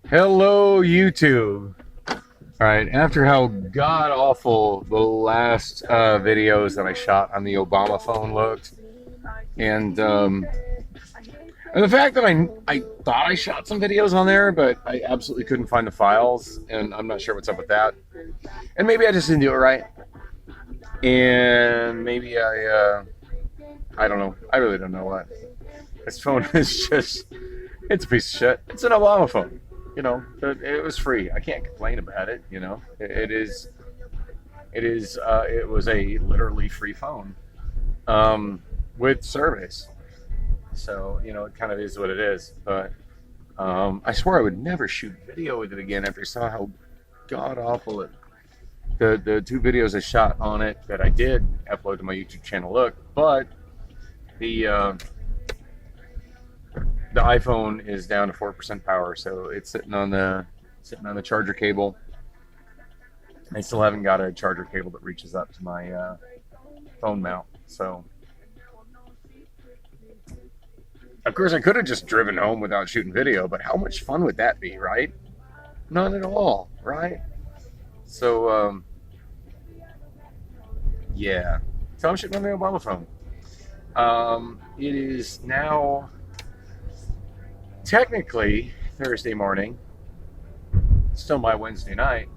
Hello, YouTube. All right, after how god awful the last videos that I shot on the Obama phone looked, and and the fact that I thought I shot some videos on there, but I absolutely couldn't find the files, and I'm not sure what's up with that. And maybe I just didn't do it right, and maybe I don't know. I really don't know what. This phone is just it's a piece of shit. It's an Obama phone. It was free. I can't complain about it. It was a literally free phone with service. So it kind of is what it is. But I swear I would never shoot video with it again after I saw how god awful the two videos I shot on it that I did upload to my YouTube channel look. But the iPhone is down to 4% power, so it's sitting on the charger cable. I still haven't got a charger cable that reaches up to my phone mount. So, of course, I could have just driven home without shooting video, but how much fun would that be, right? None at all, right? So, yeah. So I'm shooting on the Obama phone. It is now technically Thursday morning, still my Wednesday night,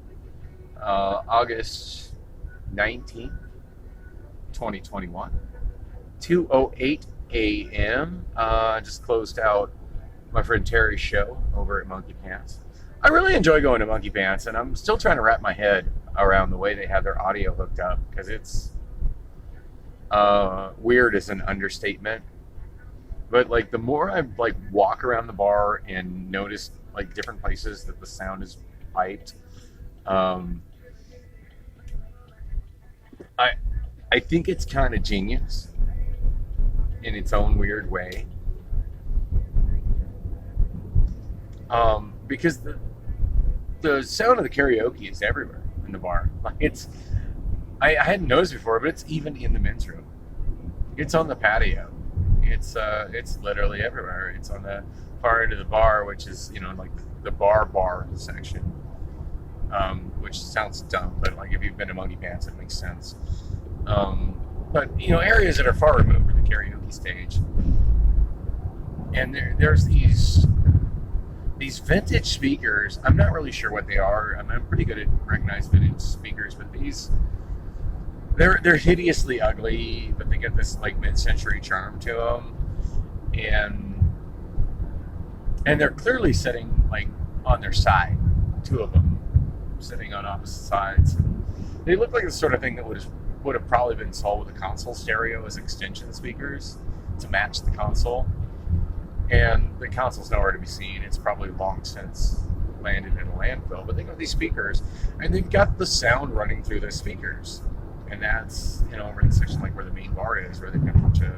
August 19th, 2021, 2:08 a.m. Just closed out my friend Terry's show over at Monkey Pants. I really enjoy going to Monkey Pants, and I'm still trying to wrap my head around the way they have their audio hooked up, because it's weird is an understatement. But the more I walk around the bar and notice different places that the sound is piped, I think it's kind of genius in its own weird way. Because the sound of the karaoke is everywhere in the bar. I hadn't noticed before, but it's even in the men's room. It's on the patio. It's literally everywhere. It's on the far end of the bar, which is the bar section, which sounds dumb, but if you've been to Monkey Pants, it makes sense. But areas that are far removed from the karaoke stage, and there's these vintage speakers. I'm not really sure what they are. I'm pretty good at recognizing vintage speakers, but they're hideously ugly, but they get this mid-century charm to them, and they're clearly sitting on their side. Two of them sitting on opposite sides. They look like the sort of thing that would have probably been sold with a console stereo as extension speakers to match the console, and the console's nowhere to be seen. It's probably long since landed in a landfill. But they got these speakers, and they've got the sound running through the speakers. And that's, over in the section where the main bar is, where they've got a bunch of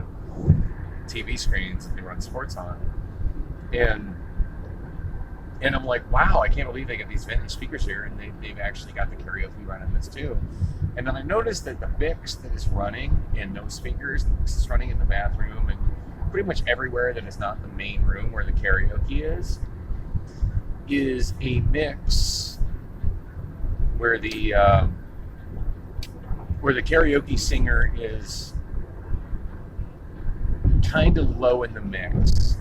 TV screens that they run sports on. And I'm like, wow, I can't believe they get these vintage speakers here, and they've actually got the karaoke running this too. And then I noticed that the mix that is running in those speakers, the mix is running in the bathroom and pretty much everywhere that is not the main room where the karaoke is a mix where the karaoke singer is kind of low in the mix.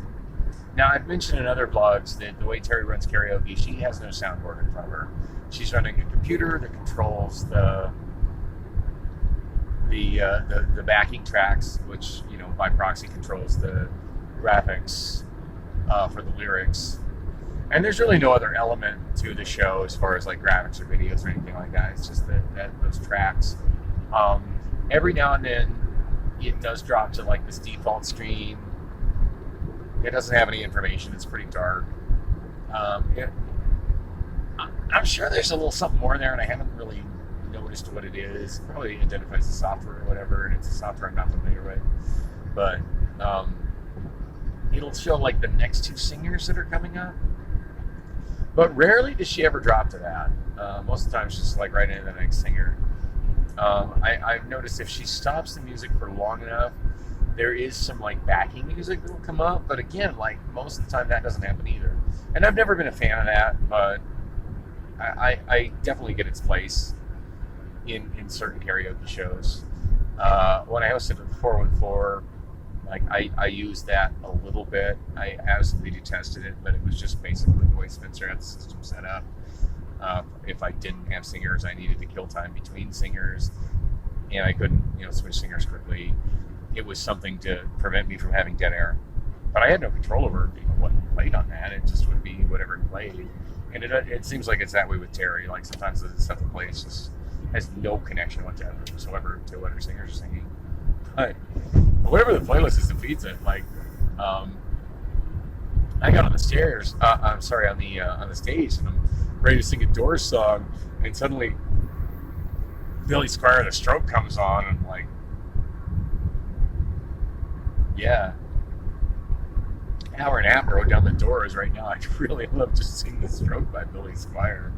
Now, I've mentioned in other vlogs that the way Terry runs karaoke, she has no soundboard in front of her. She's running a computer that controls the backing tracks, which by proxy controls the graphics for the lyrics. And there's really no other element to the show as far as graphics or videos or anything like that. It's just that those tracks. Every now and then it does drop to this default screen. It doesn't have any information. It's pretty dark. I'm sure there's a little something more there, and I haven't really noticed what it is. It probably identifies the software or whatever, and it's a software I'm not familiar with. But it'll show the next two singers that are coming up. But rarely does she ever drop to that. Most of the time she's just right into the next singer. I've noticed if she stops the music for long enough, there is some like backing music that will come up, but again, like most of the time that doesn't happen either. And I've never been a fan of that, but I definitely get its place in certain karaoke shows. When I hosted at the 414, like I used that a little bit. I absolutely detested it, but it was just basically the way Spencer had the system set up. If I didn't have singers, I needed to kill time between singers, and I couldn't, switch singers quickly. It was something to prevent me from having dead air, but I had no control over what played on that. It just would be whatever it played, and it seems like it's that way with Terry. Like sometimes the stuff that plays just has no connection whatsoever to what her singers are singing. But whatever the playlist is that feeds it, like I got on the stairs. I'm sorry, on the stage, and I'm ready to sing a Doors song, and suddenly Billy Squier, The Stroke comes on, and I'm like, yeah, hour and a half wrote down the Doors right now. I'd really love to sing The Stroke by Billy Squier.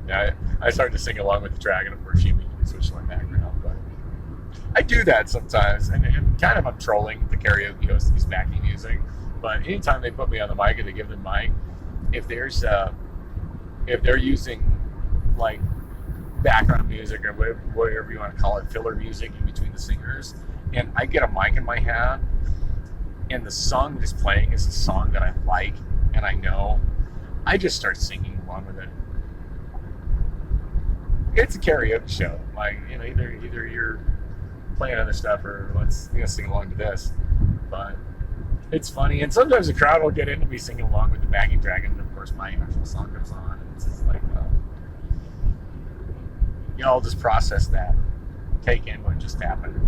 Yeah, I started to sing along with the track, and of course she immediately switched to my background. But I do that sometimes, and kind of I'm trolling the karaoke host to use backing music. But anytime they put me on the mic and they give them the mic, if they're using like background music or whatever you want to call it, filler music in between the singers, and I get a mic in my hand, and the song that is playing is a song that I like and I know, I just start singing along with it. It's a karaoke show. Like, either you're playing other stuff or let's sing along to this. But it's funny, and sometimes the crowd will get into me singing along with the backing track, and of course my actual song comes on, and it's just like, I'll just process that, take in what just happened.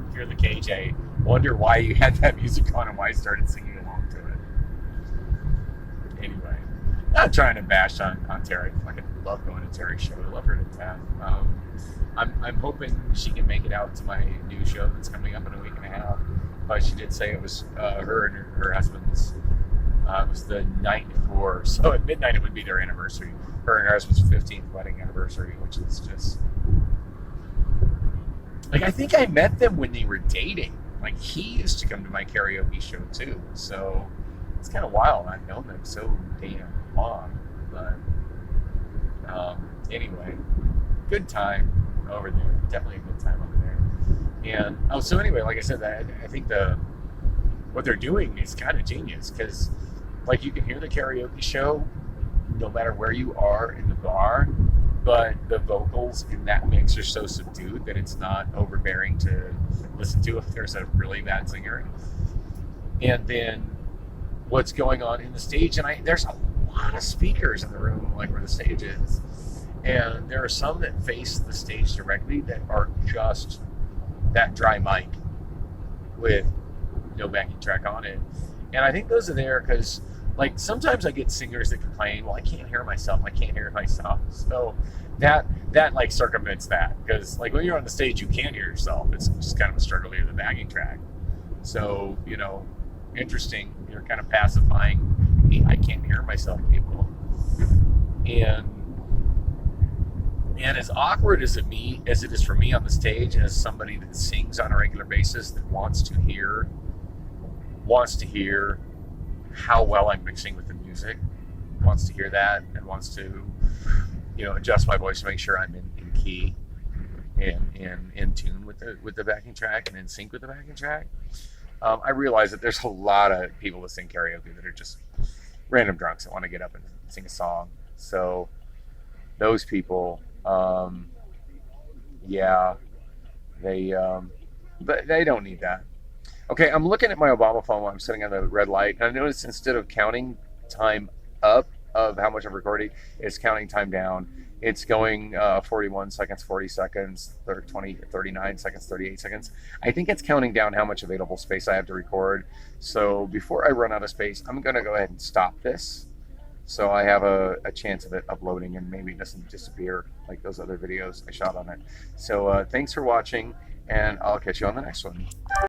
If you're the KJ, wonder why you had that music on and why I started singing along to it. Anyway, not trying to bash on Terry. I love going to Terry's show. I love her to death. I'm hoping she can make it out to my new show that's coming up in a week and a half. But she did say it was her and her husband's. It was the night before, so at midnight it would be their anniversary. Her and her husband's 15th wedding anniversary, which is just like, I think I met them when they were dating. Like, he used to come to my karaoke show too, so it's kind of wild. I've known them so damn long, but anyway, good time over there. Definitely a good time over there. And so anyway, like I said, I think what they're doing is kind of genius, because like you can hear the karaoke show no matter where you are in the bar, but the vocals in that mix are so subdued that it's not overbearing to listen to if there's a really bad singer. And then what's going on in the stage, and there's a lot of speakers in the room, like where the stage is, and there are some that face the stage directly that are just that dry mic with no backing track on it. And I think those are there because, like, sometimes I get singers that complain, well, I can't hear myself. So that like circumvents that, because like when you're on the stage, you can't hear yourself. It's just kind of a struggle to hear the backing track. So, interesting. You're kind of pacifying, I can't hear myself, people. And as awkward as it is for me on the stage, as somebody that sings on a regular basis, that wants to hear how well I'm mixing with the music, wants to hear that, and wants to, adjust my voice to make sure I'm in key and in tune with the backing track and in sync with the backing track. I realize that there's a lot of people that sing karaoke that are just random drunks that want to get up and sing a song. So those people, but they don't need that. Okay, I'm looking at my Obama phone while I'm sitting on the red light, and I noticed instead of counting time up of how much I'm recording, it's counting time down. It's going 41 seconds, 40 seconds, 20, 39 seconds, 38 seconds. I think it's counting down how much available space I have to record. So before I run out of space, I'm going to go ahead and stop this, so I have a chance of it uploading and maybe it doesn't disappear like those other videos I shot on it. So thanks for watching, and I'll catch you on the next one.